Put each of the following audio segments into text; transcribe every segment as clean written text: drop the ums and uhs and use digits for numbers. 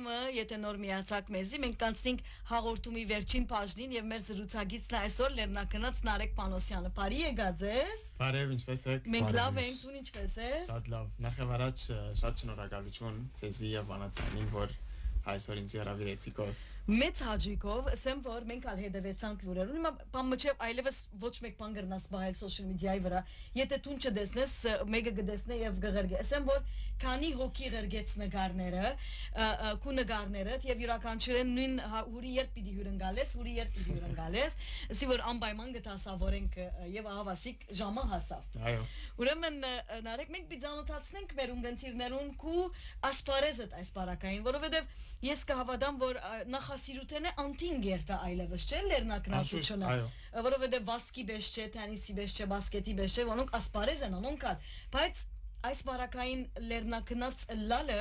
Ուրեմը, եթե նոր միացակ մեզի, մենք կանցնենք հաղորդումի վերջին բաժնին եւ մեր զրուցակիցն այսօր Լեռնակնած Նարեկ Պանոսյանը։ Բարի եկած ես։ Բարև, ինչպես եք։ Մենք լավ ենք, դու ինչպես ես։ Շատ լավ։ Նախ առաջ շատ շնորհակալություն ցեզի եւ Վանացյանին, որ այսօր ինձ հրավիրեցիքոս։ Մեծ հաջիկով, ասեմ որ մենք ալ հետևեցանք լուրերուն, հիմա բամմեջև այլևս ոչ մեկ բան գրնաս բայել սոցիալ մեդիայի վրա, եթե դու չդեսնես, մեկը կդեսնե եւ կղրգե։ Ասեմ որ քանի հոգի ղրգեց նկարները, քու նկարները եւ յուրաքանչյուրեն նույն ուրի երբ պիտի հյուրընկալես, ուրի երբ պիտի հյուրընկալես, ասի որ անպայման կտասավորենք եւ ահավասիկ ժամը հասավ։ Այո։ Ուրեմն նարեկ մենք պիտի ծանոթացնենք մեր ունգընտիրներուն քու ասպարեզը այս բարակային, որովհետեւ ես կհավատամ, որ նախասիրութենը անտին գերտա այլևս չէ լեռնակնացությունը, որովհետև վասկի բեշ չէ, թենիսի բեշ չէ, բասկետի բեշ չէ, որոնք ասպարեզ են անոնք կար, բայց այս բարակային լեռնակնած լալը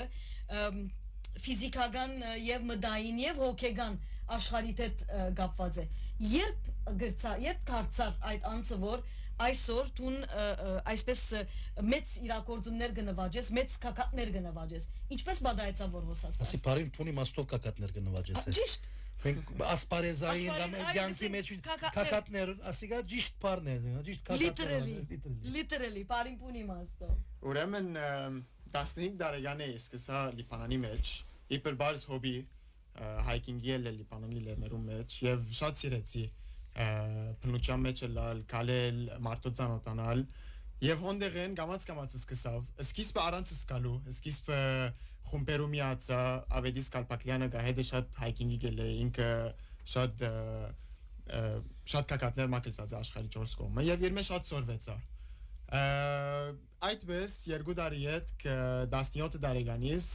ֆիզիկական եւ մտային եւ հոգեգան աշխարհի հետ կապված է։ Երբ դարձար այդ անձը, որ այսօր տուն այսպես մեծ իրակորձումներ կնվաճես, մեծ կակատներ կնվաճես, ինչպես բադայեցավ որ հոսասա։ Ասի բարին փունի մաստով կակատներ կնվաճես։ Ճիշտ։ Մենք ասպարեզային կամ յանքի մեջ կակատներ, ասիկա ճիշտ բառն է, ճիշտ կակատներ։ Literally, բարին փունի մաստով։ Ուրեմն 15 տարեկան էի սկսա Լիբանանի մեջ, իբր բարձ հոբի հայքինգի էլ Լիբանանի լեռներում մեջ եւ շատ սիրեցի բնության մեջ լալ, քալել, մարտոցանոթանալ եւ հոնդերեն գամած սկսավ։ Սկիզբը առանց սկալու, սկիզբը խումբերու միացա, ավետիս Կալպակլյանը գահեդը շատ հայքինգի գել է, ինքը շատ կակատներ մակլցած աշխարհի 4 կողմը եւ իր մեջ շատ սորվեցա։ Այդպես 2 տարի հետ 17 տարեկանից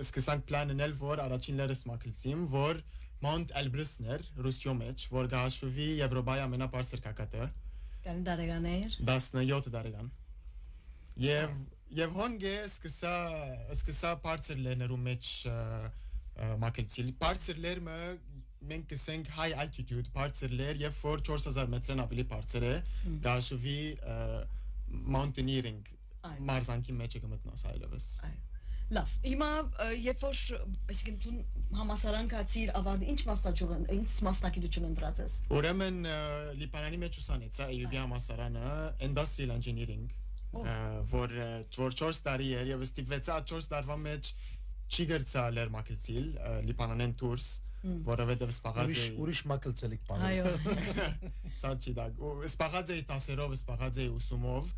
սկսանք պլանել, որ առաջին լերս մակլցիմ, որ Mount Elbrusն էր Ռուսիո մեջ, որ գահաշվի Եվրոպայի ամենաբարձր կակատը։ Քանի տարեկան էր։ 17 տարեկան։ Եվ հոնգե սկսա բարձր լերներու մեջ մակլցիլ։ Բարձր լերը մենք կսենք high altitude բարձր լեր, եւ որ 4000 մետրն ավելի բարձր է, գահաշվի mountaineering մարզանքի մեջ կմտնաս այլևս։ Լավ, հիմա երբ որ այսինքն դու համասարան կացիր ավարդ ինչ մասնակցություն ընտրած ես։ Ուրեմն Լիբանանի մեջ ուսանեցա AUB համասարանը industrial engineering, որ 4 տարի էր եւ ստիպվեցա 4 տարվա մեջ չի գրծա լեր մակլցիլ Լիբանանեն դուրս, որովհետեւ սպաղած է ուրիշ մակլցելիք բան։ Այո։ Շատ չի դա։ Սպաղած է տասերով, սպաղած է ուսումով։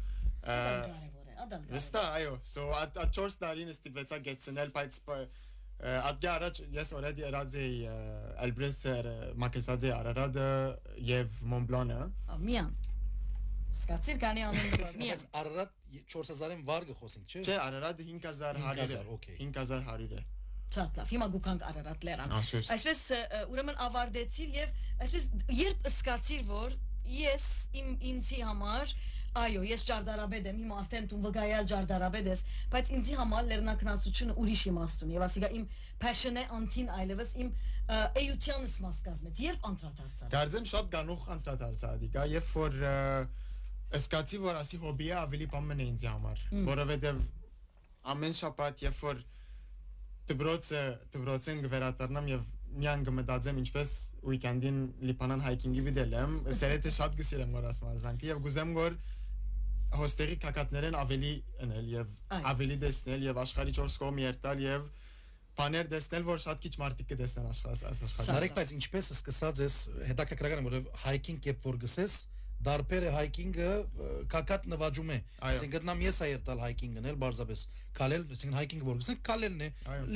Վստահ, այո, so at 4 տարին ստիպվեցա գեցնել, բայց ատգա առաջ ես already երած էի Elbrusը, մակլցած էի Արարատը եւ Մոնբլանը։ Միան։ Սկացիր կանի անում միան։ Արարատ 4000-ին վար գխոսենք, չէ՞։ Չէ, Արարատը 5100 է։ Շատ լավ, հիմա գուքանք Արարատ լերան։ Այսպես ուրեմն ավարտեցիր եւ այսպես երբ սկացիր որ ես ինձի համար այո, ես ջարդարաբեդ եմ, հիմա արդեն դու վգայալ ջարդարաբեդ ես, բայց ինձի համար լեռնակնացությունը ուրիշ իմաստ ունի, եւ ասիկա իմ passion-ը անտին այլևս իմ էյությանս մաս կազմեց, երբ անդրադարձա։ Դարձեմ շատ գանուխ անդրադարձա դիկա, երբ որ սկացի որ ասի հոբիը ավելի բան մնա ինձի համար, որովհետեւ ամեն շաբաթ երբ որ դբրոցեն գվերատառնամ եւ միան գմտածեմ ինչպես weekend-ին Լիբանան հայքինգի վիդելեմ, սերեթե շատ գսիրեմ որ ասմարզանքի եւ գուզեմ որ հոստերի կակատներեն ավելի ընել եւ ավելի դեսնել եւ աշխարհի 4 կողմ երտալ եւ բաներ դեսնել որ շատ քիչ մարդիկ կդեսնեն աշխարհի։ Նարեկ, բայց ինչպես սկսած ես հետաքրքրական է, որ հայքինգ երբ որ գսես դարբերը հայքինգը կակատ նվաճում է, այսինքն նամ ես այրտալ հայքինգն էլ բարձրապես քալել, այսինքն հայքինգը որ գսենք քալելն է,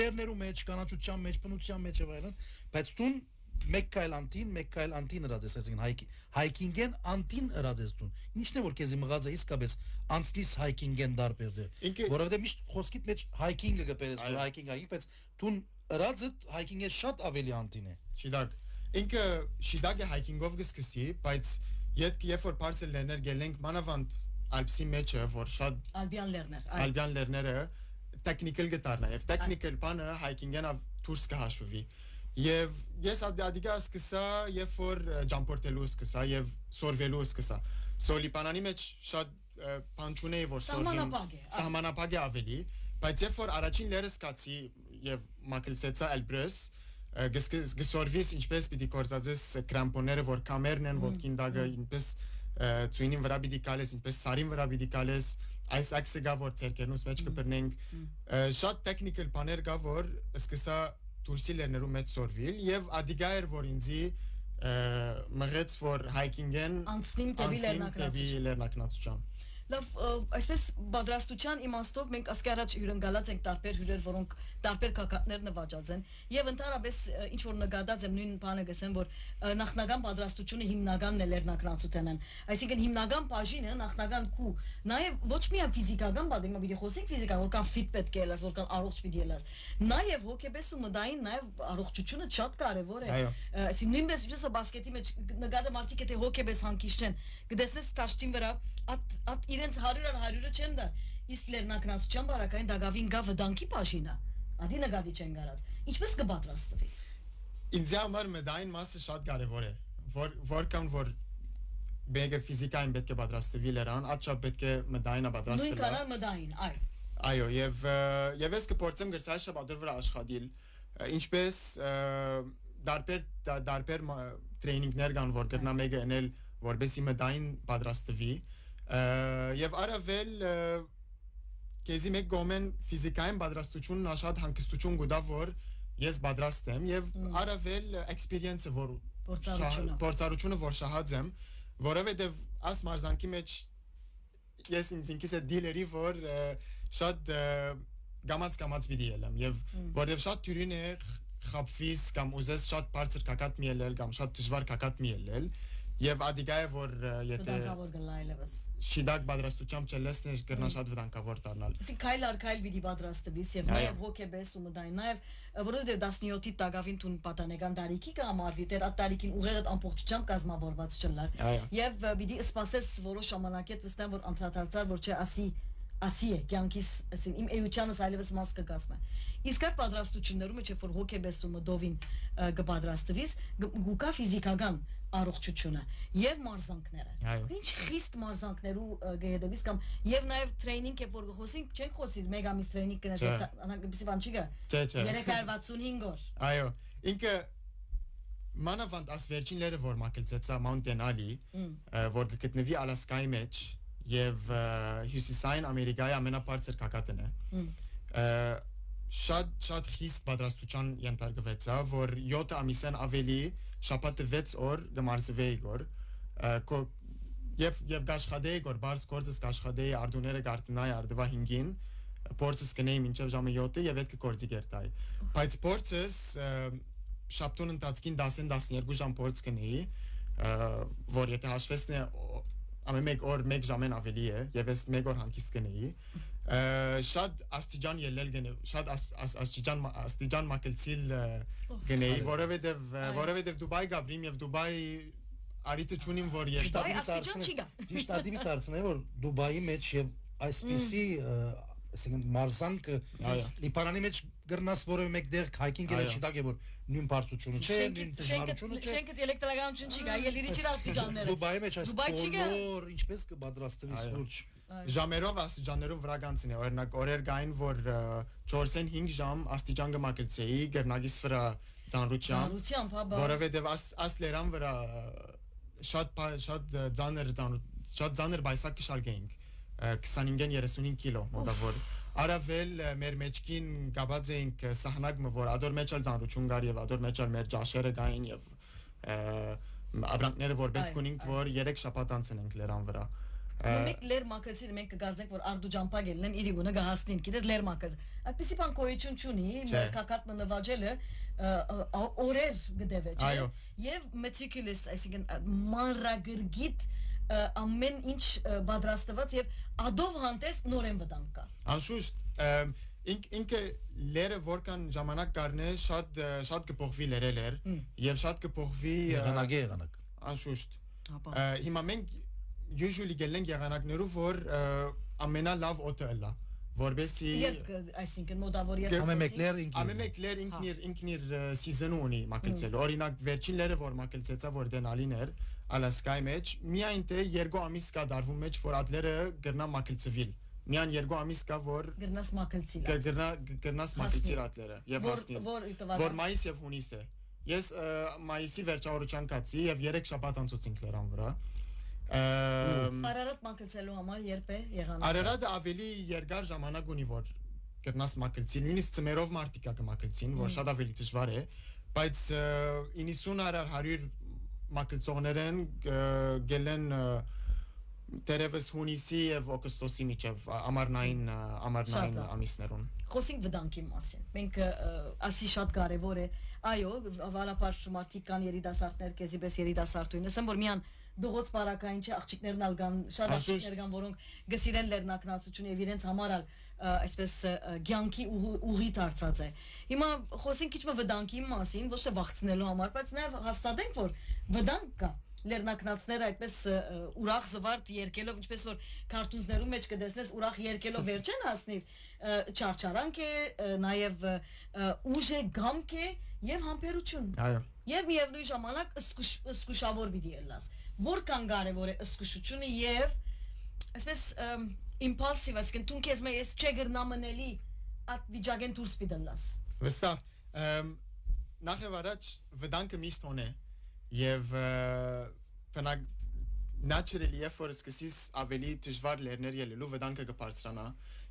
լեռներու մեջ, կանաչության մեջ, բնության մեջ եւ այլն, բայց տուն մեկ կայլ անտին հրած ես, այսինքն հայքինգեն անտին հրած ես տուն։ Ինչն է որ քեզի մղած է իսկապես անցնիս հայքինգեն դարբերդը, որովհետեւ միշտ խոսքիդ մեջ հայքինգը գպերես, որ հայքինգ այ, բայց տուն հրածը հայքինգը շատ ավելի անտին է։ Շիդակ։ Ինքը շիդակը հայքինգով գսկսի, բայց երբ որ բարձր լերներ գելենք մանավանդ Ալպսի մեջը, որ շատ Ալբյան լերները տեխնիկալ գտարն է, եւ տեխնիկալ բանը հայքինգեն դուրս կհաշվվի։ Եվ ես ադիգա սկսա, երբ որ ջամփորտելու սկսա եւ սորվելու սկսա։ Լիբանանի մեջ շատ բան չունեի որ սորվի։ Սահմանապակ է ավելի, բայց երբ որ առաջին լերս կացի եւ մակլսեցա Elbrus գսորվիս ինչպես պիտի կործածես կրամպոնները որ կամերն են ոտքին դագը ինչպես ծույնին վրա պիտի կալես ինչպես սարին վրա պիտի կալես այս ակսը գա որ ցերկերնուս մեջ կբրնենք շատ տեխնիկալ բաներ գա որ սկսա դուրսի լերներու մեջ սորվիլ եւ ադիգա էր որ ինձի մղեց որ հայքինգեն անցնիմ տեբի լերնակնացության լավ այսպես բادرաստության իմաստով մենք ասկի առաջ հյուրընկալած ենք տարբեր հյուրեր որոնք տարբեր կակատներ նվաճած են եւ ընդհանրապես ինչ որ նկատած եմ նույն բանը գսեմ որ նախնական բادرաստությունը հիմնականն է լերնակնացութեն են այսինքն հիմնական բաժինը նախնական կու նաեւ ոչ միայն ֆիզիկական բադինգ մա պիտի խոսենք ֆիզիկա որ կան ֆիտ պետք է լաս որ կան առողջ պիտի լաս նաեւ հոգեբես ու մտային նաեւ առողջությունը շատ կարեւոր է այսինքն նույնպես ինչպես բասկետի մեջ նկատը մարդիկ եթե հոգեբես հանգիստ չեն գտեսնես տաշտին վրա at իրենց 100-100-ը չեն դա իսկ լերնակնացության բարակային դակավին գա վտանգի բաժինը ադի նկատի չեն գարած ինչպես կպատրաստվես ինձ համար մտային մասը շատ կարևոր է որքան որ բեգը ֆիզիկային պետք է պատրաստվի լերան աչա պետք է մտայինը պատրաստել նույն կանալ մտային այո եւ ես կփորձեմ գրծայ շաբաթը վրա աշխատել ինչպես դարբեր տրեյնինգներ կան որ կրնա մեկը ենել որբեսի մտային պատրաստվի եւ արավել քեզի մեկ գոմեն ֆիզիկային պատրաստությունն շատ հանգստություն գուտա որ ես պատրաստ եմ եւ արավել էքսպերիենսը որ փորձառությունը որ շահած եմ որովհետեւ աս մարզանքի մեջ ես ինքս է դիլերի որ շատ գամած պիտի ելեմ եւ որովհետեւ շատ թյուրին է խապվիս կամ ուզես շատ բարձր կակատ մի ելել կամ շատ դժվար կակատ մի ելել եւ ադիգա է որ եթե շիդակ պատրաստությամբ չլեսնես կրնա շատ վտանգավոր դառնալ իսկ քայլ առ քայլ պիտի պատրաստվես եւ նաեւ հոգեբես ու մտային նաեւ որովհետեւ 17-ի տակավին տուն պատանեկան տարիքի կամարվի դեր այդ տարիքին ուղեղդ ամբողջությամբ կազմավորված չլար եւ պիտի սպասես որոշ ժամանակ հետ վստահ որ անդրադարձար որ չէ ասի է կյանքիս ասին իմ էությանս այլևս մաս կգազմա իսկ այդ պատրաստություններում է չէ որ հոգեբեսումը դովին կպատրաստվիս գուկա ֆիզիկական առողջությունը եւ մարզանքները ինչ խիստ մարզանքներու գեհդեվիս կամ եւ նաեւ տրեյնինգ է որ խոսենք չենք խոսի մեգամիս տրեյնինգ կնես անկապիսի բան չի գա 365 օր այո ինքը մանավանդ աս վերջինները որ մակլցեցա Mountain Ali որ գտնվի Ալասկայի մեջ եւ հյուսիսային ամերիկայի ամենաբարձր կակատն է շատ խիստ պատրաստության ենթարկվեցա որ 7 ամիսեն ավելի շաբաթը 6 օր գմարզվեի գոր եւ գաշխադեի գոր բարձ գործս գաշխադեի արդուները գարտնայի արդվա 5-ին փորձս կնեի մինչեւ ժամը 7-ը եւ այդ կգործի գերտայ բայց փորձս շաբթուն ընթացքին 10-12 ժամ փորձ կնեի որ եթե հաշվեսնե ամեն մեկ օր 1 ժամեն ավելի է եւ ես 1 օր հանգիստ կնեի շատ աստիճան ելել գնե շատ աստիճան մակլցիլ գնեի որովհետեւ Դուբայ գաբրիմ եւ Դուբայ արիթը ճունիմ որ ես ճիշտ ադիվի դարձնե որ Դուբայի մեջ եւ այսպիսի ասենք մարզանք Լիբանանի մեջ գրնաս որը մեկտեղ հայկինգ էլ չի դակե որ նույն բարձությունը չէ նույն դժվարությունը չէ շենքը էլեկտրականություն չի գա ելիրի չի աստիճանները Դուբայի մեջ այս բոլոր ինչպես կպատրաստվի սուրճ ժամերով աստիճաններով վրա կանցնի օրինակ օրեր գային որ 4-5 ժամ աստիճան կմակրցեի գերնագիս վրա ծանրությամբ որովհետեւ աս լերան վրա շատ ծանր բայսակ կշարգեինք 25-ին 35 կիլո մոտավոր արավել մեր մեջքին գաբած էինք սահնակ որ ադոր մեջ ալ ծանրություն գար եւ ադոր մեջ ալ մեր ջաշերը գային եւ abranքները որ պետք ունենք որ 3 շաբաթ անցնենք լերան վրա Մենք լեր մակացին մենք կգարձենք որ արդու ջամփա գելնեն իրի գունը գահստին գիտես լեր մակած այդպեսի բան կոյություն չունի կակատ նվաճելը օրեր գդեվե չէ եւ meticulous այսինքն մանրագրգիտ ամեն ինչ պատրաստված եւ ադով հանդես նորեն վտանգ կա անշուշտ ինքը լերը որքան ժամանակ կառնե շատ կփոխվի լերելեր եւ շատ կփոխվի եղանակ անշուշտ հիմա մենք usually գելենք եղանակներով որ ամենալավ օդը լա որբեսի այսինքն մոտավոր ամեն մեկ լեր ինքնիր սիզոնը ունի մակլցել օրինակ վերջին լերը որ մակլցեցա որ դենալիներ Ալասկայի մեջ միայն թե 2 ամիս կա դարվում մեջ որ ադլերը գրնա մակլցվիլ միան երկու ամիս կա որ գրնաս մակլցիլ գրնաս մակլցիր ատլերը եւ հասնի որ մայիս եւ հունիս է ես մայիսի վերջավորության կացի եւ 3 շաբաթ անցուցինք լերան վրա Արարատ մակլցելու համար երբ է եղան Արարատը ավելի երկար ժամանակ ունի որ գրնաս մակլցի նույնիսկ ծմերով մարտիկա կմակլցին որ շատ ավելի դժվար է բայց 90 արար 100 մակլցողներեն գելեն Տերևս հունիսի եւ օգոստոսի միջև ամառնային ամիսներուն Խոսենք վտանգի մասին մենք ասի շատ կարեւոր է այո ավալապար մարդիկ կան երիտասարդներ քեզի պես երիտասարդույն ասեմ որ միան դողոց բարակային չէ աղջիկներն ալ կան շատ աղջիկներ կան որոնք գսիրեն լեռնակնացություն եւ իրենց համար ալ այսպես ցանկի ուղի դարձած է հիմա խոսենք քիչ վտանգի մասին ոչ թե վախցնելու համար բայց նաեւ հաստատենք որ վտանգ կա լեռնակնացները այդպես ուրախ զվարթ երկելով ինչպես որ քարտուզներում մեջ կդեսնես ուրախ երկելով վերջեն հասնիր չարչարանք է նաև ուժ է գամք է եւ համբերություն այո եւ միևնույն ժամանակ սկուշավոր պիտի ելնաս որքան կարեւոր է սկուշությունը եւ այսպես impulsive այսինքն դու քեզ մեզ չգրնամնելի at վիճակեն դուրս պիտելաս վստահ նախ եւ առաջ վտանգը միշտ ունի Եվ բնակ naturally effort սկսես ավելի դժվար լերներ ելելու վտանգը կբարձրանա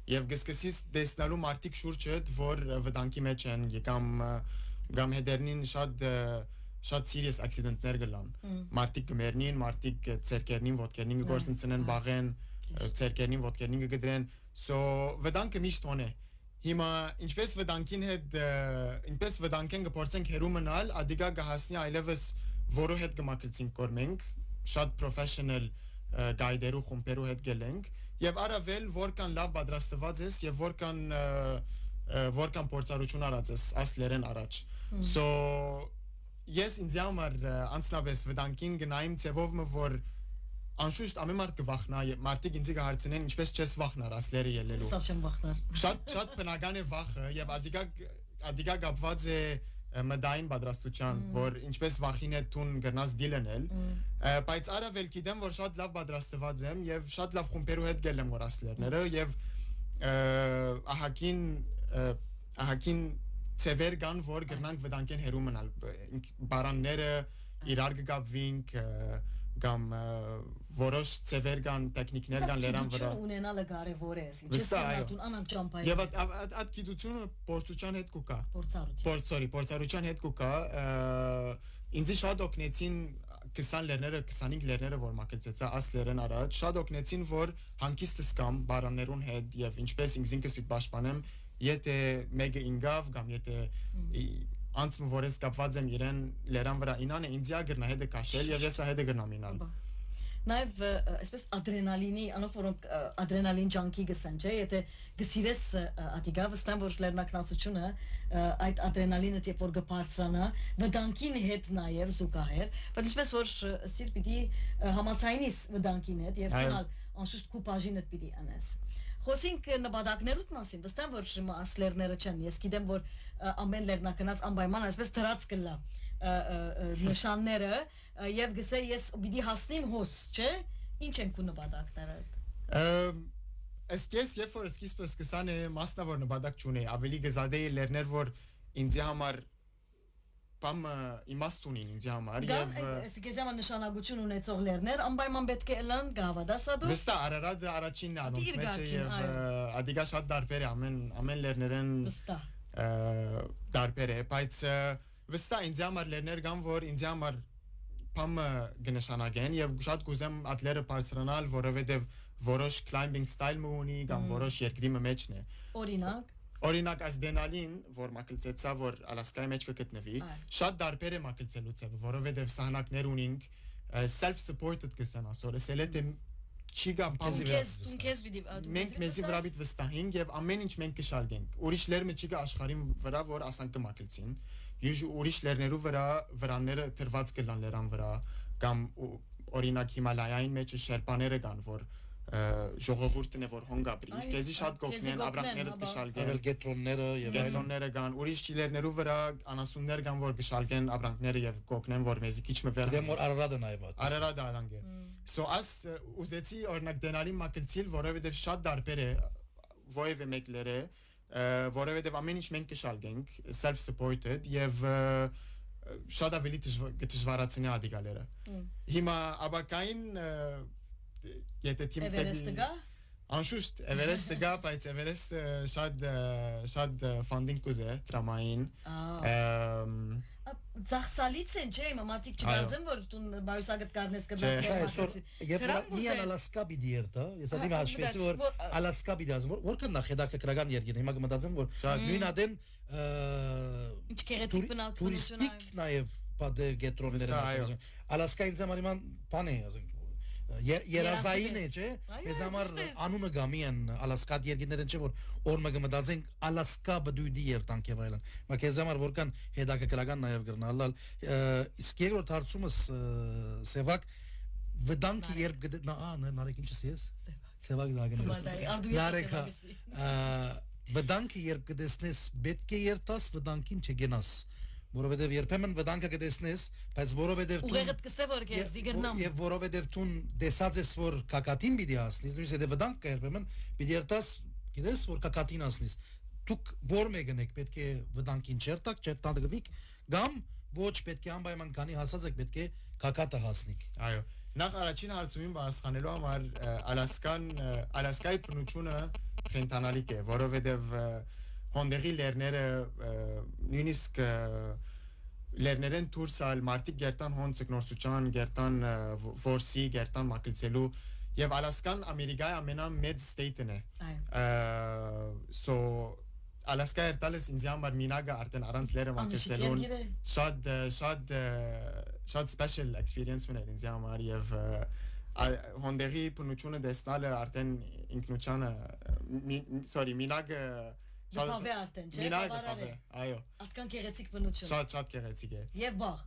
եւ գսկսես դեսնալու մարտիկ շուրջդ որ վտանգի մեջ են կամ հետերնին շատ serious accident-ներ գլան մարտիկ կմեռնին մարտիկ ցերկերնին ոտքերնին գործընծնեն բաղեն ցերկերնին ոտքերնին կգդրեն so վտանգը միշտ ունի Հիմա ինչպես վտանգին հետ ինչպես վտանգեն կփորձենք հերու մնալ ադիգա կհասնի այլևս որո հետ կմակլցինք կորմենք շատ professional գայդերու խումբերու հետ գելենք եւ առավել որքան լավ պատրաստված ես եւ որքան փորձառություն արած ես ասլերեն առաջ so ես ինձ համար անցնաբես վտանգին գնայիմ ցևով որ անշուշտ ամեն մարդ կվախնա մարդիկ ինձ կհարցնեն ինչպես չես վախնար ասլերը ելելու Սա չեմ վախնար շատ բնական է վախը եւ ադիգա կապված է մդային պատրաստության որ ինչպես վախին է տուն գնաս դիլնել բայց առավել գիտեմ որ շատ լավ պատրաստված եմ եւ շատ լավ խումբերու հետ գելեմ որ ասլերները եւ ահագին ծևեր կան որ գնանք վտանգեն հերու մնալ բարանները իրար կգապվինք կամ որոշ ծևեր կան տեխնիկներ կան լերան վրա ունենալը կարևոր է ինչպես մարդուն անանք ճամփայ եւ այդ գիտությունը փորձության հետ կուկա փորձառության հետ կուկա ինձ շատ օգնեցին 20 լերները 25 լերները որ մակեցեցա ասլերեն առաջ շատ օգնեցին որ հանկիստս կամ բարաններուն հետ եւ ինչպես ինքս պիտի պաշտպանեմ եթե մեկը ինգավ կամ եթե անցմ որես կապված եմ իրեն լերան վրա ինան է ինձիա գրնա հետը կաշել եւ ես հետը գրնամ ինալ Նաև այսպես ադրենալինի անոնք որոնք ադրենալին ջանկի գսեն չէ եթե գսիրես ադիգա վստահ որ լեռնակնացությունը այդ ադրենալինը դեպ որ գբարձրանա վտանգին հետ նաև զուգահեռ բայց ինչպես որ սիր պիտի համացայինիս վտանգին հետ եւ կանալ անշուշտ կուպաժինը պիտի անես Խոսենք նպատակներուց մասին, վստահ որ ասլերները չեն, ես գիտեմ որ ամեն լեռնակնած անպայման այսպես դրած կլա նշանները եւ գսե ես պիտի հասնեմ հոս, չէ՞, ինչ են քո նպատակները Ըստ ես երբ որ սկիզբը սկսան է մասնավոր նպատակ չունի, ավելի գզադե լեռներ որ ինձ համար Պամ իմաստ ունին ինձ համար եւ սկզբը նշանակություն ունեցող լերներ անպայման պետք է լան գավադասադու Վստահ Արարատը առաջինն է անոնց մեջ եւ ադիգա շատ դարբեր է ամեն լերներեն վստահ դարբեր է բայց վստահ ինձ համար լերներ կան որ ինձ համար պամ գնշանագեն եւ շատ կուզեմ ատլերը բարձրանալ որովհետեւ որոշ climbing style ունի կամ որոշ երկրի մեջն է Օրինակ ասդենալին, որ մակլցեցա, որ Ալասկայի մեջ կգտնվի, շատ դարբեր է մակլցելու ցավը, որովհետև սահնակներ ունենք, self-supported կսան ասոր, ասել է թե չի գա մենք մեզի վրա պիտի վստահենք եւ ամեն ինչ մենք կշարգենք։ Ուրիշ լերմը չի գա աշխարհի վրա, որ ասանք կմակլցին։ Ուրիշ լերներու վրա վրանները դրված կլան լերան վրա կամ օրինակ Հիմալայային մեջ շերպաները կան, որ ժողովուրդն է որ հոնգաբրի քեզի շատ կօգնեն ապրանքները կշալգեն Ավել գետրոնները եւ այլն գետրոնները կան ուրիշ ճիլերներու վրա անասուններ կան որ կշալգեն ապրանքները եւ կօգնեն որ մեզի քիչ մը վեր դեմ որ Արարատը նաեւ Արարատը ադանգե so as ուզեցի օրինակ դենալի մակլցիլ որովհետեւ շատ դարբեր է որևէ մեկլերը որովհետեւ ամեն ինչ մենք կշալգենք self supported եւ շատ ավելի դժվարացնի ադիգալերը հիմա աբակային եթե թիմ Էվերեստը գա անշուշտ Էվերեստը գա բայց Էվերեստը շատ ֆանդինգ կուզե դրամային Ծախսալից են չէ հիմա մարդիկ չգարձեն որ դու բայուսագտ կարնես այսօր եւ միան Ալասկա բիդի երթա ես ադիմ հաշվեցի որ Ալասկա բիդի ասում որ որքան նախ հետաքրքրական երկիր հիմա կմտածեմ որ նույն ադեն ինչ գեղեցիկ բնակչություն տուրիստիկ նաեւ պատե գետրոնները Ալասկա ինձ համար իման բան է ասենք երազային է չէ մեզ համար անունը գամի են Ալասկա երկիրներն չէ որ օրը կմտածենք Ալասկա բդույդի երտանք եւ այլն մա քեզ համար որքան հետաքրքրական նաեւ գրնալալ իսկ երկրորդ հարցումս Սևակ վտանգի երբ նարեկ ինչս ես Սևակ դագնես նարեկա վտանգի երբ կդեսնես պետք է երտաս վտանգին չգենաս որովհետև երբեմն վտանգը կտեսնես, բայց որովհետև ուղեղդ կսե որ քեզ դիգրնամ եւ որովհետև դու դեսած ես որ կակատին պիտի ասնես, նույնիսկ եթե վտանգ կա երբեմն պիտի երտաս, գիտես որ կակատին ասնես։ Դուք որ մեկն եք պետք է վտանգին չերտակ, չերտանդգվիկ, կամ ոչ պետք է անպայման քանի հասած եք պետք է կակատը հասնիք։ Այո։ Նախ առաջին հարցումին բացխանելու համար Ալասկայի բնությունը խենթանալիք է, որովհետև հոնդերի լերները նույնիսկ լերներեն դուրսալ մարտիկ գերտան հոն ցկնորսուչան գերտան որսի գերտան մակլցելու եւ Ալասկան Ամերիկայի ամենամեծ state-ն է so Ալասկա երտալես ինձ համար մինագը արդեն առանց լերը մակլցելուն շատ special experience ուներ ինձ համար եւ հոնդերի բնությունը տեսնալը արդեն ինքնությանը մինագը Պավե արդեն, չէ, պավարար է, այո, ատկան կեղեցիկ բնություն շատ կեղեցիկ է և բաղ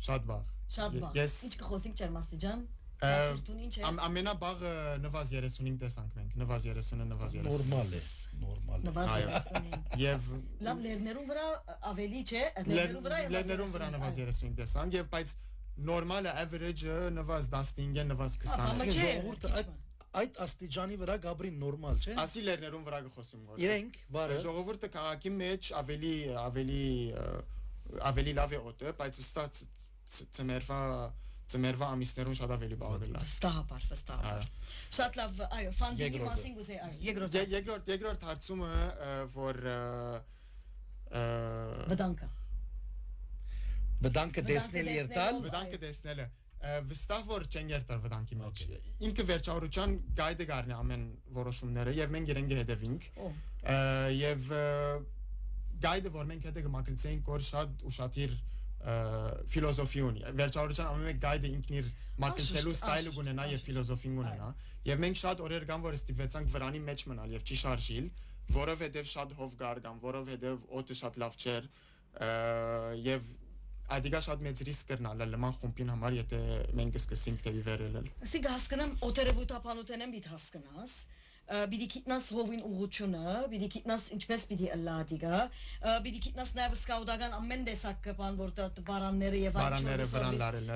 շատ բաղ ինչ կխոսինք ճերմաստիջան, բացիրտուն ինչ է ամենաբաղը նվազ 35 տեսանք մենք, նվազ 30-ը, նվազ 30 նորմալ է նվազ 35 և լավ լերներուն վրա ավելի չէ, լերներուն վրա նվազ 35 տեսանք և բայց նորմալը average-ը նվազ 15 է, նվազ 20 Այդ աստիճանի վրա Գաբրին նորմալ չէ։ Ասի լերներուն վրա գխոսում որ։ Իրենք վարը ժողովուրդը քաղաքի մեջ ավելի լավ է օտը, բայց վստահ ծմերվա ամիսներուն շատ ավելի բաղել է։ Վստահաբար։ Շատ լավ, այո, ֆանդինգի մասին գուզե, այո, երկրորդ հարցումը որ վտանգը դեսնել երտալ, վտանգը դեսնելը վստահ որ չեն երտար վտանգի մեջ ինքը վերջավորության գայդը գարնի ամեն որոշումները եւ մենք իրենք հետևինք եւ գայդը որ մենք հետը կմակլցեինք որ շատ ուշադիր ֆիլոսոֆի ունի վերջավորության ամեն մեկ գայդը ինքն իր մակլցելու ստայլը ունենա եւ ֆիլոսոֆին ունենա եւ մենք շատ օրեր կան որ ստիպեցանք վրանի մեջ մնալ եւ չի շարժիլ որովհետեւ շատ հով գար կամ որովհետեւ օդը շատ լավ չէր եւ Ադիգա շատ մեծ ռիսկ կրնալ լման խումբին համար եթե մենք սկսենք դեպի վերելել։ Ասի հասկանամ օտերևութապանութեն եմ բիտ հասկանաս բիդի գիտնաս հովին ուղղությունը, բիդի գիտնաս ինչպես բիդի ըլլա ադիգա, բիդի գիտնաս նաև սկաուդական ամեն տեսակ կպան որտեղ բարանները եւ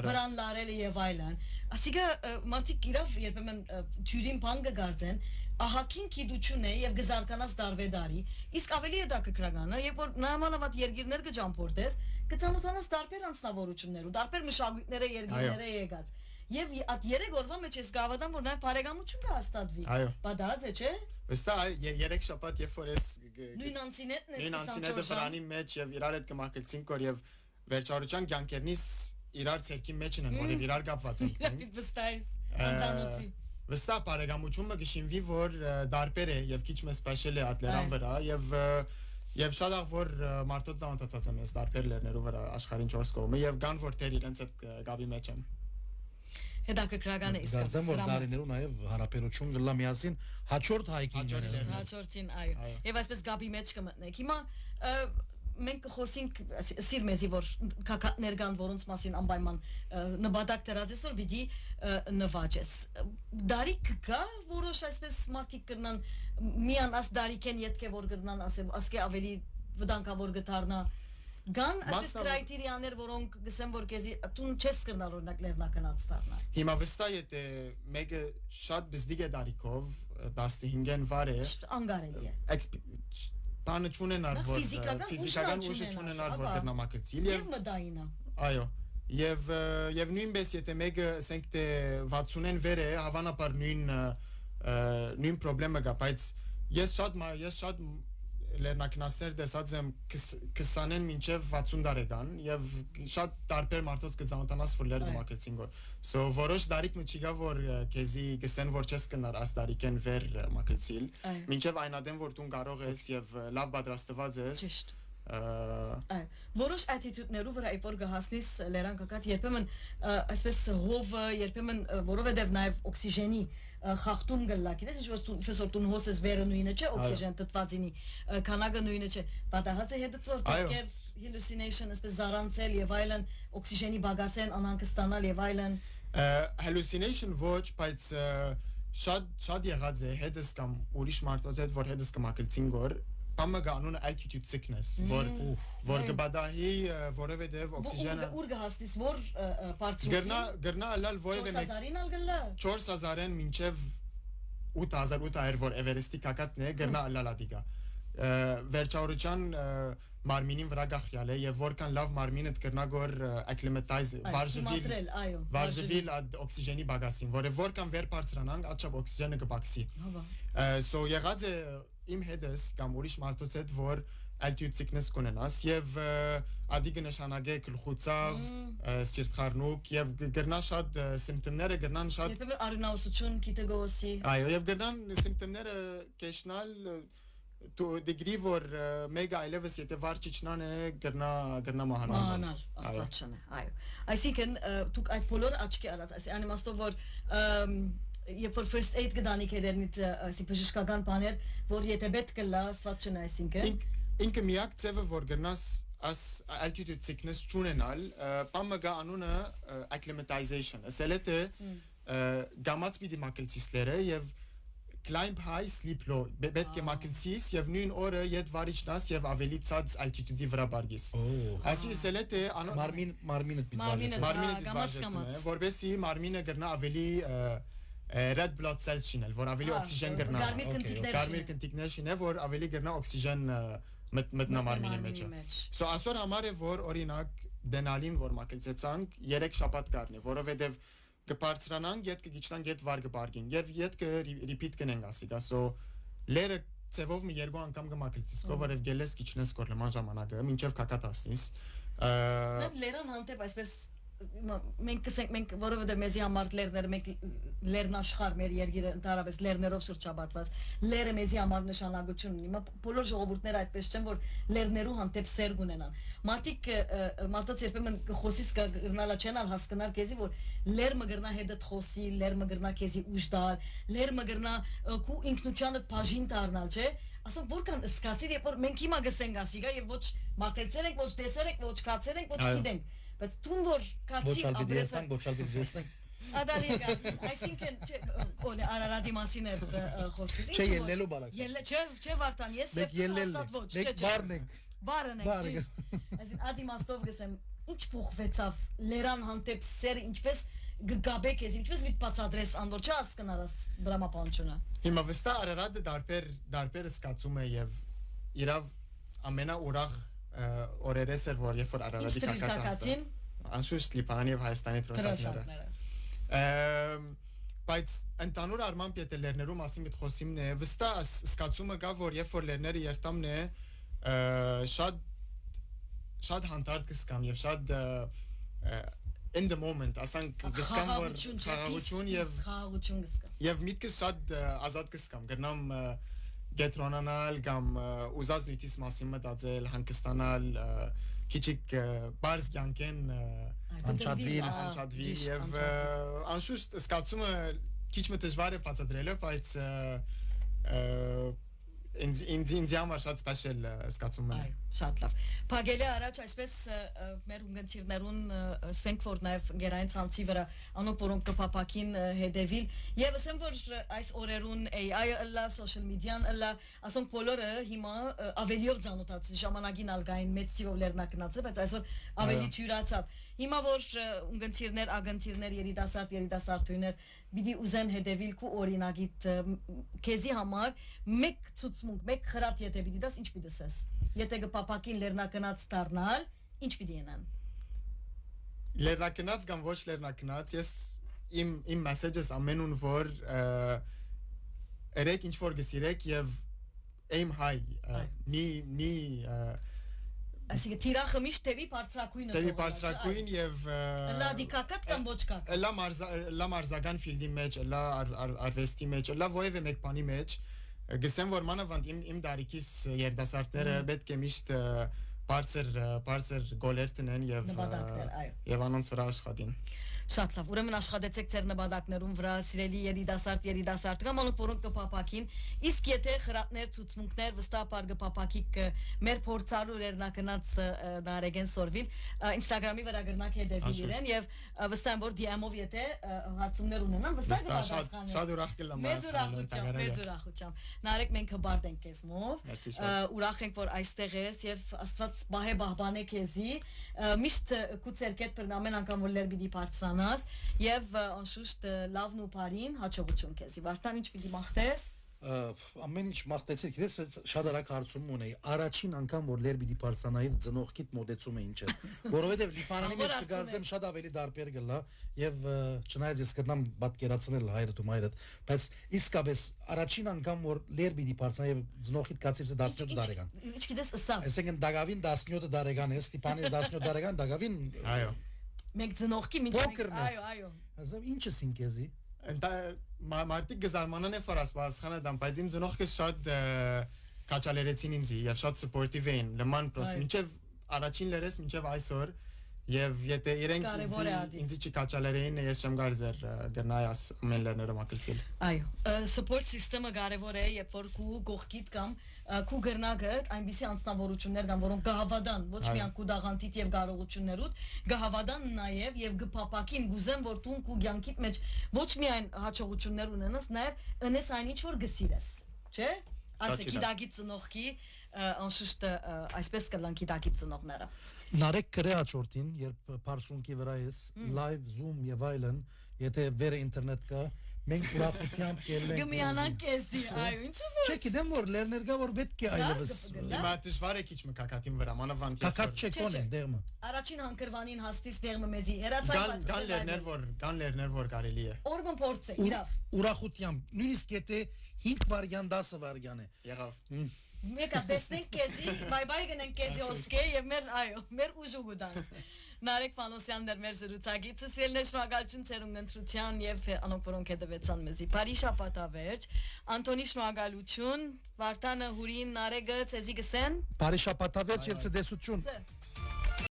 վրան լարելը եւ այլն։ Ասիգա մարդիկ իրավ երբեմն թյուրին բան կգարձեն, ահակին գիտություն է եւ գզարկանաս դարվեդարի, իսկ ավելի է դա կրկրականը, երբ որ նամանավատ երկիրներ կջամփորդես, կցանոթանաս տարբեր անձնավորություններ ու տարբեր մշակույթները երկիրները եկած։ Եվ այդ 3 օրվա մեջ ես գավադան որ նաև բարեկամություն կհաստատվի։ Բադած է, չէ։ Վստահ 3 շաբաթ երբ որ ես նույն անցինետն նույն անցինետը վրանի մեջ եւ իրար հետ կմակլցինք որ եւ վերջարության կյանքերնից իրար ցերքի մեջն են որ իրար կապված ենք։ Լավ վստահես անցանոցի։ Վստահ բարեկամությունը կշինվի որ դարբեր է եւ քիչ մեծ սպեշիալ է ատլերան վրա եւ շատ աղ որ մարդոց ծանոթացած եմ ես դարբեր լերներու վրա աշխարհին 4 կողմը եւ կան որ դեր իրենց այդ գաբի մեջ են։ Հետաքրքրական է իսկ։ Գարձեմ որ դարիներու նաև հարաբերություն գլա միասին հաջորդ հայկինգը։ Հաջորդին, այո։ Եվ այսպես գաբի մեջ կմտնեք։ Հիմա մենք խոսենք սիր մեզի որ կակատներ կան որոնց մասին անպայման նպատակ դրած ես որ պիտի նվաճես դարիք կա որոշ այսպես մարդիկ կրնան միան աս դարիքեն յետք է որ կրնան ասկե ավելի վտանգավոր գտարնա Գան այսպես կրայտերիաներ որոնք գսեմ որ քեզի դու չես կրնալ օրինակ լեռնականած դառնա Հիմա վստահ է մեկը շատ բզդիգ է դարիքով 15-ն վար է անգարելի է Բանը չունենար որ ֆիզիկական ուժը չունենար որ կրնամակրցիլ եւ մտայինը Այո եւ նույնպես եթե մեկը ասենք թե 60-ն վեր է հավանաբար նույն խնդրեմը կա բայց ես շատ լեռնակնասներ տեսած եմ 20-ն մինչև 60 տարեկան եւ շատ տարբեր մարդոց կծանոթանաս որ լեռը մակրեցին գոր so որոշ դարիք մը չկա որ քեզի գսեն որ չես կնար աս դարիքեն վեր մակրեցիլ մինչև այնադեմ որ դու կարող ես եւ լավ պատրաստված ես ճիշտ Որոշ attitude-ներով վրա իբր գահասնիս լերան կակատ երբեմն այսպես հովը երբեմն որովհետև նաև օքսիգենի խախտում գլա գիտես ինչպես որ դու հոսես վերը նույնը չէ օքսիգեն տտվածինի քանակը նույնը չէ պատահած է հետը որ տակեր hallucination այսպես զարանցել եւ այլն օքսիգենի բագասեն անհանգստանալ եւ այլն hallucination ոչ բայց շատ եղած է հետս կամ ուրիշ մարդոց հետ որ հետս կմակրեցին գոր Amma ganun altitude sickness vor gebadahi որովհետև օքսիգենը ուր գահստիս որ բարձրություն գրնա ալալ ոևե 4000-ին ալգլա 4000-ն մինչև 8800 որ Էվերեստի կակատն է գրնա ալալ ադիգա վերջավորության մարմինին վրա գախյալ է եւ որքան լավ մարմինը դգրնա գոր acclimatize վարժվիլ օքսիգենի բագասին որը որքան վեր բարձրանանք աչափ օքսիգենը կբացի so եղած է Իմ հետս կամ ուրիշ մարդոց հետ որ altitude sickness կունենաս եւ ադիգը նշանակե գլխուցավ սիրտխառնուկ եւ գրնա շատ սիմպտոմները գրնան շատ Երբեմն արյունահոսություն կիտեգոսի Այո եւ գրնան սիմպտոմները կեշնալ to degree որ մեգա այլևս եթե վարչիչնան է գրնա մահանալ աստվածչն է այո այսինքն դուք այդ բոլոր աչքի արած այս անիմաստով որ Երբ որ first aid գտանի կերնիտ ասի բժշկական բաներ որ եթե պետք կլա աստված չնա այսինքն ինքը միակ ծևը որ գնաս as altitude sickness ճունենալ բամը գա անունը acclimatization ասել է թե գամած պիտի մակլցիսլերը եւ climb high sleep low պետք է մակլցիս եւ նույն օրը իդ վարիչնաս եւ ավելի ցած altitude-ի վրա բարգես ասի ասել է թե մարմինը պիտի վարժես որբեսի մարմինը գրնա ավելի red blood cells շինել, որ ավելի օքսիգեն գրնա Կարմիր կնտիկներ շինել, որ ավելի գրնա օքսիգեն մտնա մարմինի մեջ So ասոր համար է, որ օրինակ դենալին, որ մակլցեցանք 3 շաբաթ կարնի, որովհետև կբարձրանանք, ետ կգիչնանք, ետ վար կբարգին եւ ետ կրիպիտ կնենք ասիկա So լերը ծևով մի 2 անգամ կմակլցիս, որովհետև գելես կիչնես կոր լման ժամանակը, մինչև կակատասնիս Լերան հանդեպ այսպես մենք կսենք մենք որովհետև մեզի համար լերները մենք լեռնաշխարհ մեր երկիրը ընդհանրապես լեռներով շրջապատված լերը մեզի համար նշանակություն ունի բոլոր ժողովուրդները այդպես չեն որ լեռներու հանդեպ սեր ունենան մարդոց երբեմն խոսիս կգնալա չեն ալ հասկանալ քեզի որ լերմը գրնա հետդ խոսի լերմը գրնա քեզի ուժ դալ լերմը գրնա քու ինքնությանդ բաժին դառնալ չէ ասա որքան սկացիր երբ որ մենք հիմա գսենք ասիգա եւ ոչ մակրեցել ենք ոչ տեսել ենք ոչ կացել ենք ոչ գիտենք բայց դու որ կացի ապրեցան ոչ ալբի դեսնենք Ադալիկա այսինքն օնե Արարատի մասին է խոսքս Չէ ելնելու բարակ Չէ վարտան ես եւ հաստատ ոչ չէ բարն ենք այսին ադիմաստով գսեմ ինչ փոխվեցավ լերան հանդեպ սեր ինչպես գգաբեք ես ինչպես մի բացադրես անոր չհասկանալս դրամապանությունը Հիմա վստահ Արարատը դարբեր սկացում է եւ իրավ ամենաուրախ օրերս էր որ երբ որ Արարատի կակատը անշուշտ Լիբանանի եւ Հայաստանի դրոշակները բայց ընդանուր արմամբ եթե լերներու մասին միտ խոսիմն է վստահ սկացումը կա որ երբ որ լերները երթամն է շատ հանդարտ կսկամ եւ շատ in the moment ասանք գսկամ որ խաղաղություն եւ միտքս շատ ազատ կսկամ գրնամ գետրոնանալ կամ ուզած նույնիս մասին մտածել հանգստանալ քիչիկ բարձ կյանքեն անչադվիլ եւ անշուշտ սկացումը քիչ մը դժվար է բացատրելը բայց ինձ համար շատ սպեշիալ զգացում է։ Այո, շատ լավ։ Փագելի առաջ այսպես մեր ունգընտիրներուն սենք որ նաև գերային ցանցի վրա անոնք որոնք կփապակին հետևիլ եւ ասեմ որ այս օրերուն AI-ը լա social media-ն լա ասոնք բոլորը հիմա ավելիով ցանոթաց ժամանակին ալգային մեծ թիվով լեռնակնացը բայց այսօր ավելի թյուրացավ հիմա որ ունգընտիրներ ագընտիրներ երիտասարդներ բիդի ուզեն հետևիլ քու օրինագիտ քեզի համար մեկ ցուցմունք մեկ խրատ եթե բիդի դաս ինչ պիտի դասես եթե կփապակին լեռնակնած դառնալ ինչ պիտի ենան լեռնակնած կամ ոչ լեռնակնած ես իմ մեսեջս ամենուն որ երեք ինչ որ գսիրեք եւ aim high մի Այսինքն թիրախը միշտ տևի բարձրակույնը տևի բարձրակույն եւ լա դիկակատ կամ ոչ կակ լա մարզական ֆիլդի մեջ լա արվեստի մեջ լա ովևէ մեկ բանի մեջ գսեմ որ մանավանդ իմ դարիքիս երդասարտները պետք է միշտ բարձր գոլեր տնեն եւ անոնց վրա աշխատին Շատ լավ, ուրեմն աշխատեցեք ձեր նպատակներում վրա, սիրելի երիտասարդ կամ անոնք որոնք կփապակին, իսկ եթե խրատներ, ցուցմունքներ վստահաբար կփապակիկ մեր փորձառու լեռնակնած նարեգեն սորվիլ, Instagram-ի վրա գրնակ հետևի իրեն եւ վստահ եմ որ DM-ով եթե հարցումներ ունենան, վստահ կպատասխանեն։ Շատ ուրախ կլամ։ Մեծ ուրախությամբ։ Նարեկ մենք հբարդ ենք քեզմով։ Ուրախ ենք որ այստեղ ես եւ Աստված բահե բահբանե քեզի։ Միշտ կուցերկետ բռն ամեն անգամ որ լեր պիտի բարձրանաս եւ անշուշտ լավն ու բարին հաջողություն քեզի Վարդան ինչ պիտի մաղթես ամեն ինչ մաղթեցիք դες շատ արագ հարցում ունեի առաջին անգամ որ լեր պիտի բարձրանայի ծնողքիդ մոդեցում է ինչ է որովհետեւ լիբանանի մեջ կգործեմ շատ ավելի դարբեր գլա եւ չնայած ես կգնամ պատկերացնել հայրդ ու մայրդ բայց իսկապես առաջին անգամ որ լեր պիտի բարձրանա եւ ծնողքիդ կացիցը 17 տարեկան ինչ գիտես ըսա այսինքն Դագավին 17 տարեկան է Ստիպանի 17 տարեկան Դագավին այո մենք ծնողքի միջի այո ասեմ ինչը սինկեզի Ընդ մարտիկ գզարմանան է ֆարասպասխանը դամ բայց իմ ծնողքը շատ կաչալերեցին ինձ եւ շատ սուպորտիվ էին լման պրոս մինչեւ առաջին լերես մինչեւ այսօր եւ եթե իրենք ինձ չկաչալերեին ես չեմ գարզեր գնայ ամեն լերները մակլցել այո support system-ը կարեւոր է երբ որ քու գողքիդ կամ քու գրնագը այնպիսի անձնավորություններ կան որոնք գահավադան ոչ միայն քու դաղանտիտ եւ կարողություններուդ գահավադան նաեւ եւ գփապակին գուզեմ որ դու քու ցանկիտ մեջ ոչ միայն հաջողություններ ունենաս նաեւ ընես այնինչ որ գսիրես չէ ասեցի դագի ծնողքի անշուշտ այսպես կլան գիտակի ծնողները Նարեկ գրե հաջորդին երբ Փարսունքի վրա ես live zoom եւ այլն եթե վերը ինտերնետ կա մենք ուրախությամբ կելենք գմյանան քեզի այո ինչու՞ ոչ Չէ գիտեմ որ լերներ կա որ պետք է այլևս Հիմա դժվար է քիչ մկակատին վրա մանավանդ Կակատ չէ կոնեն դերմը Առաջին հանկրվանին հաստիս դերմը մեզի հերացան կան լերներ որ կարելի է Օրմն փորձե իրավ Ուրախությամբ նույնիսկ եթե 5 վարյան 10 վարյան է Եղավ Մեկա տեսնենք քեզի բայ գնենք քեզի օսկե եւ մեր ուժուգուդան Նարեկ Ֆանոսյանն մեր զրուցակիցը սիրելիներ շնորհակալություն ցերուն ընտրության եւ անոնք որոնք հետևեցան մեզի Բարի շաբաթավերջ Անտոնի շնորհակալություն Վարդանը Հուրին Նարեգը ցեզի գսեն Բարի շաբաթավերջ եւ ցտեսություն